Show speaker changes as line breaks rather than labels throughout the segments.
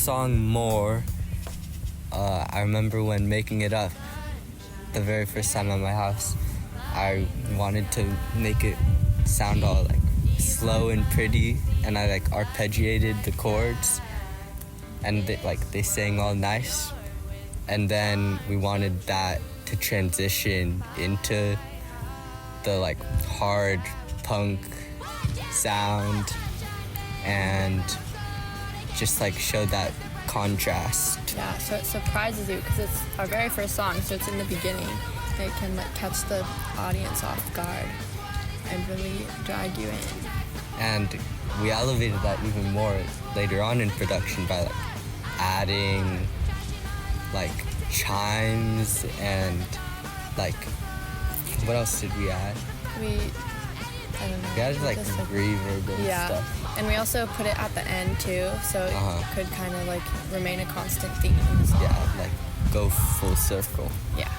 song more, I remember when making it up the very first time at my house, I wanted to make it sound all like slow and pretty, and I like arpeggiated the chords, and they sang all nice, and then we wanted that to transition into the like hard punk sound and just like show that contrast.
Yeah, so it surprises you because it's our very first song, so it's in the beginning. It can like catch the audience off guard and really drag you in.
And we elevated that even more later on in production by like adding like chimes and like what else did we add? I don't know. We added like reverb and stuff.
And we also put it at the end too, so it could kind of like remain a constant theme in the song.
Yeah, like go full circle.
Yeah.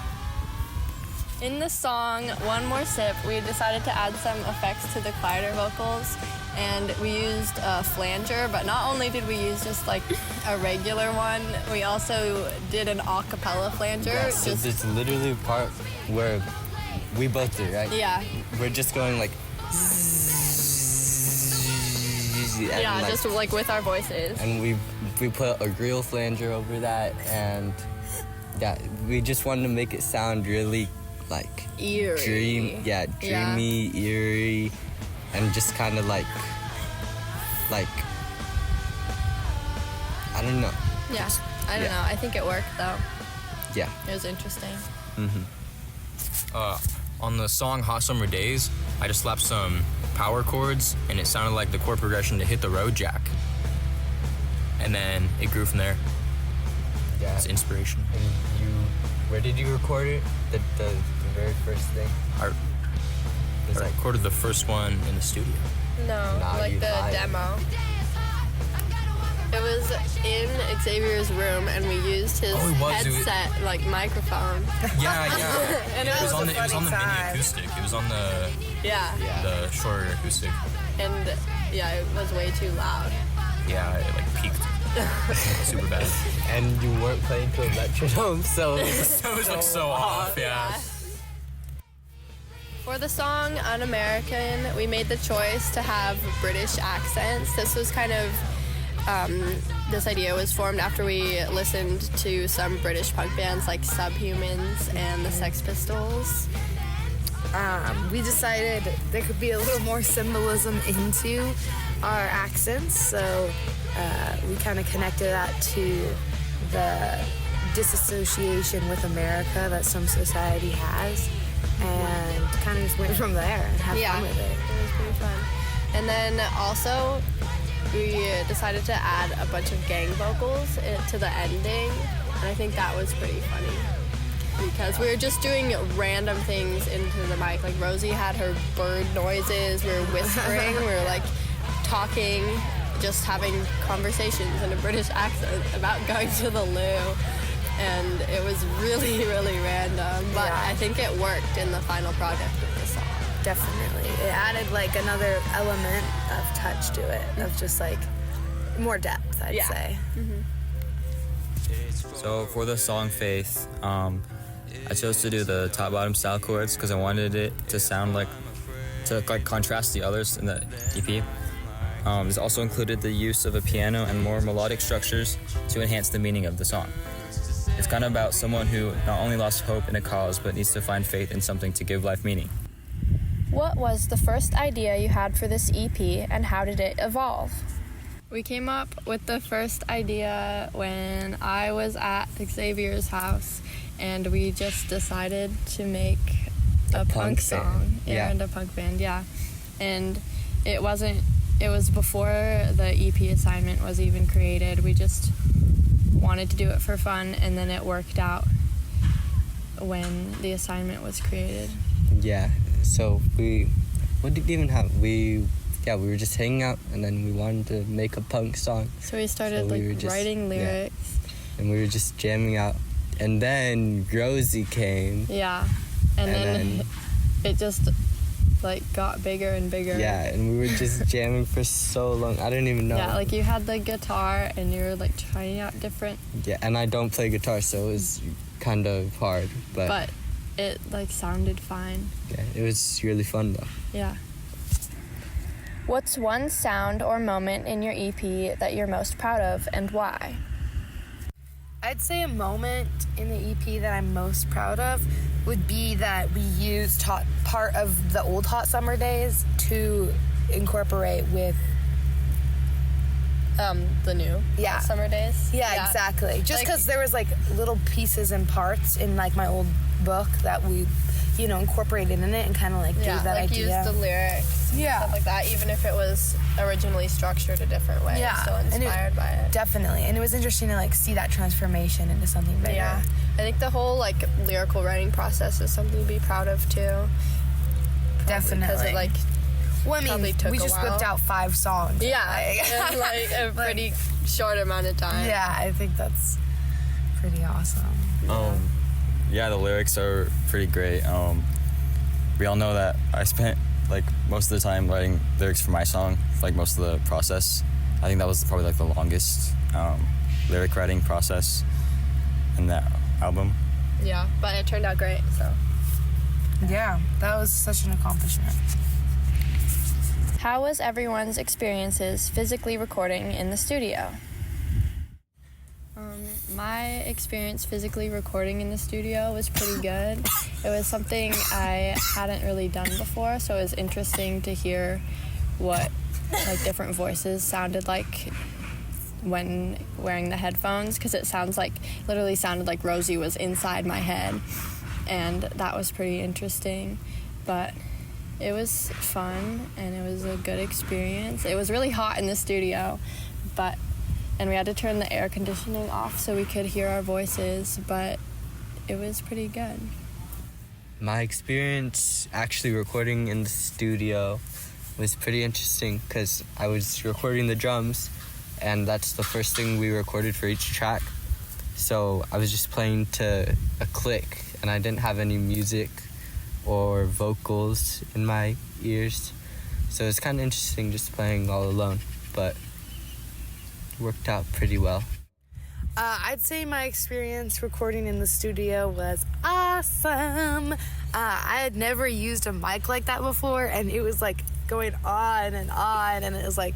In the song, One More Sip, we decided to add some effects to the quieter vocals, and we used a flanger, but not only did we use just like a regular one, we also did an a cappella flanger.
Yeah, so there's literally a part where we both did, right?
Yeah.
We're just going like...
Yeah, just like with our voices.
And we put a real flanger over that, and yeah, we just wanted to make it sound really like
eerie.
Dreamy, eerie, and just kind of like I don't know.
Yeah, I don't know. I think it worked though.
Yeah.
It was interesting.
On the song Hot Summer Days, I just slapped some power chords, and it sounded like the chord progression to Hit the Road Jack. And then it grew from there.
Yeah.
It's inspiration.
And where did you record it? The very first thing?
I recorded the first one in the studio.
No, like the demo. It was in Xavier's room, and we used his headset, like microphone.
Yeah.
And
it was on the mini
time.
acoustic. It was on the the shorter acoustic.
And it was way too loud.
Yeah, it like peaked. Super bad.
And you weren't playing to a metronome, so
It was like so off, yeah.
For the song Un-American, we made the choice to have British accents. This was kind of, this idea was formed after we listened to some British punk bands like Subhumans and the Sex Pistols.
We decided there could be a little more symbolism into our accents, so we kind of connected that to the disassociation with America that some society has, and kind of just went from there and had fun with it.
It was pretty fun. And then also, we decided to add a bunch of gang vocals to the ending, and I think that was pretty funny. Because we were just doing random things into the mic. Like Rosie had her bird noises, we were whispering, we were like talking, just having conversations in a British accent about going to the loo. And it was really, really random, but I think it worked in the final product of the song.
Definitely. It added like another element of touch to it, of just like more depth, I'd say.
So for the song Faith, I chose to do the top-bottom style chords because I wanted it to sound like, to like contrast the others in the EP. This also included the use of a piano and more melodic structures to enhance the meaning of the song. It's kind of about someone who not only lost hope in a cause, but needs to find faith in something to give life meaning.
What was the first idea you had for this EP, and how did it evolve? We came up with the first idea when I was at Xavier's house, and we just decided to make a punk song and a punk band, And it was before the EP assignment was even created. We just wanted to do it for fun, and then it worked out when the assignment was created.
Yeah, so what did we even have? We were just hanging out, and then we wanted to make a punk song.
So we started writing lyrics.
And we were just jamming out. And then Rosie came.
Yeah, and then it just like got bigger and bigger.
Yeah, and we were just jamming for so long. I didn't even know.
Yeah, like you had the guitar and you were like trying out different.
Yeah, and I don't play guitar, so it was kind of hard.
But it like sounded fine.
Yeah, it was really fun though.
Yeah. What's one sound or moment in your EP that you're most proud of, and why?
I'd say a moment in the EP that I'm most proud of would be that we used part of the old Hot Summer Days to incorporate with
The new
Yeah.
Summer Days.
Yeah, exactly. Just
Like-
because there was like little pieces and parts in like my old book that we, incorporated in it and kind of like
Yeah,
gave that
like
idea.
use the lyrics, and
Yeah.
stuff like that. Even if it was originally structured a different way,
Yeah,
still
and
inspired by it.
Definitely, and it was interesting to like see that transformation into something bigger.
Yeah, I think the whole like lyrical writing process is something to be proud of too.
Definitely.
Because it like
Well, I
probably
mean,
took
we
a
just
while.
whipped out 5 songs.
in like a
Like-
pretty short amount of time.
Yeah, I think that's pretty awesome.
Yeah, the lyrics are pretty great. We all know that I spent like most of the time writing lyrics for my song, like most of the process. I think that was probably like the longest lyric writing process in that album.
Yeah, but it turned out great. So.
Yeah, that was such an accomplishment.
How was everyone's experiences physically recording in the studio? My experience physically recording in the studio was pretty good. It was something I hadn't really done before, so it was interesting to hear what like different voices sounded like when wearing the headphones, because it literally sounded like Rosie was inside my head, and that was pretty interesting. But it was fun and it was a good experience. It was really hot in the studio, and we had to turn the air conditioning off so we could hear our voices, but it was pretty good.
My experience actually recording in the studio was pretty interesting because I was recording the drums, and that's the first thing we recorded for each track. So I was just playing to a click, and I didn't have any music or vocals in my ears. So it's kind of interesting just playing all alone, but it worked out pretty well.
I'd say my experience recording in the studio was awesome. I had never used a mic like that before, and it was like going on, and it was like,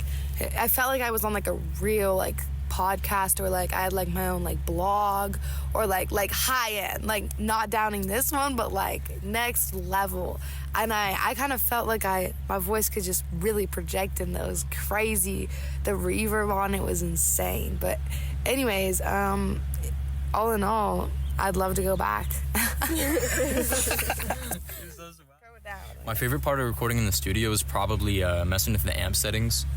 I felt like I was on like a real like podcast, or like I had like my own like blog, or like high end, like not downing this one, but like next level. And I kind of felt like my voice could just really project in those crazy, the reverb on it was insane. But anyways, all in all, I'd love to go back.
My favorite part of recording in the studio is probably messing with the amp settings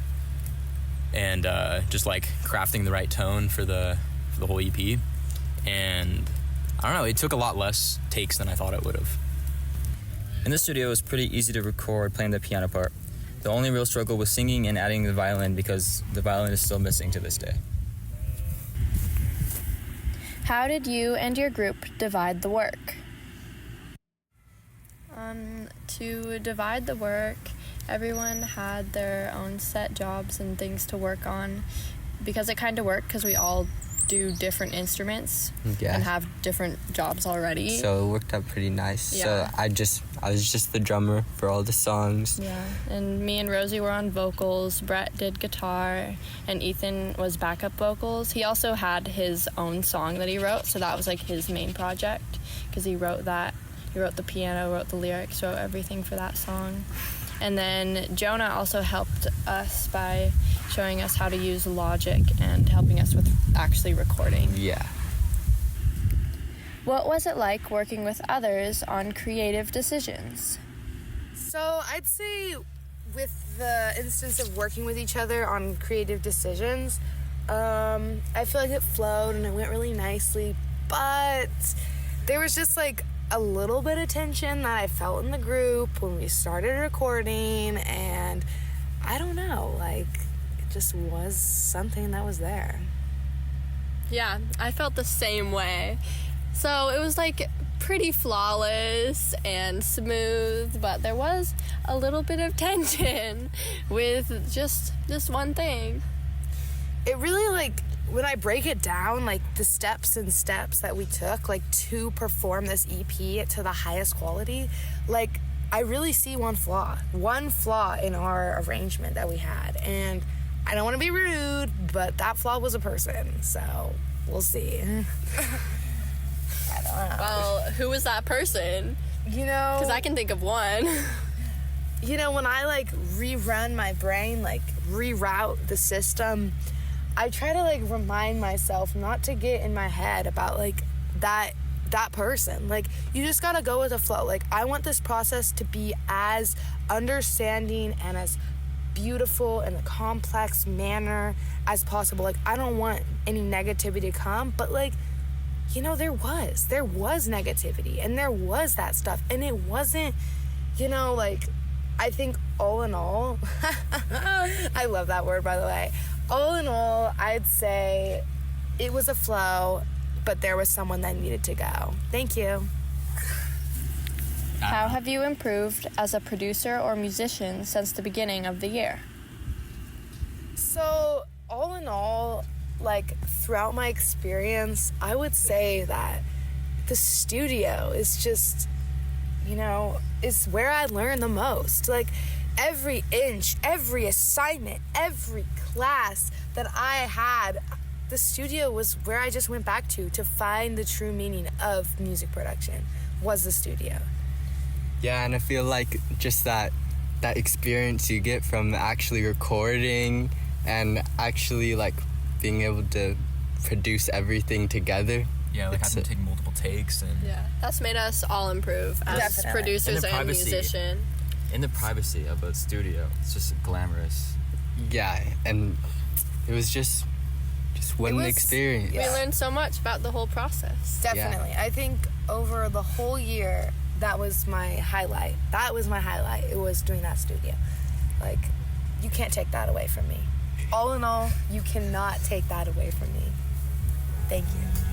and just like crafting the right tone for the whole EP. And I don't know, it took a lot less takes than I thought it would have.
In the studio, it was pretty easy to record playing the piano part. The only real struggle was singing and adding the violin, because the violin is still missing to this day.
How did you and your group divide the work? To divide the work, everyone had their own set jobs and things to work on, because it kind of worked because we all do different instruments and have different jobs already.
So it worked out pretty nice.
Yeah.
So I was just the drummer for all the songs.
Yeah, and me and Rosie were on vocals, Brett did guitar, and Ethan was backup vocals. He also had his own song that he wrote, so that was like his main project, because he wrote that. He wrote the piano, wrote the lyrics, wrote everything for that song. And then Jonah also helped us by showing us how to use Logic and helping us with actually recording.
Yeah.
What was it like working with others on creative decisions?
So I'd say with the instance of working with each other on creative decisions, I feel like it flowed and it went really nicely, but there was just like a little bit of tension that I felt in the group when we started recording, and I don't know, like it just was something that was there.
Yeah, I felt the same way. So it was like pretty flawless and smooth, but there was a little bit of tension with just this one thing.
It really, like, when I break it down, like, the steps that we took, like, to perform this EP to the highest quality, like, I really see one flaw in our arrangement that we had. And I don't want to be rude, but that flaw was a person, so we'll see. I don't know.
Well, who was that person?
You know,
Because I can think of one.
you know, when I, like, rerun my brain, like, reroute the system, I try to, like, remind myself not to get in my head about, like, that person. Like, you just gotta go with the flow. Like, I want this process to be as understanding and as beautiful in a complex manner as possible. Like, I don't want any negativity to come, but, like, you know, there was negativity, and there was that stuff, and it wasn't, you know, like, I think all in all, I love that word, by the way. All in all, I'd say it was a flow, but there was someone that needed to go. Thank you.
How have you improved as a producer or musician since the beginning of the year?
So, all in all, like, throughout my experience, I would say that the studio is just, you know, is where I learn the most. Like, every inch, every assignment, every class that I had, the studio was where I just went back to find the true meaning of music production, was the studio.
Yeah, and I feel like just that experience you get from actually recording and actually, like, being able to produce everything together.
Yeah, like having to take multiple takes and...
Yeah, that's made us all improve as
Definitely.
producers and musicians.
In the privacy of a studio, it's just glamorous.
Yeah, and it was just what an experience.
We learned so much about the whole process.
Definitely. I think over the whole year, that was my highlight. It was doing that studio. Like, you can't take that away from me. All in all, you cannot take that away from me. Thank you.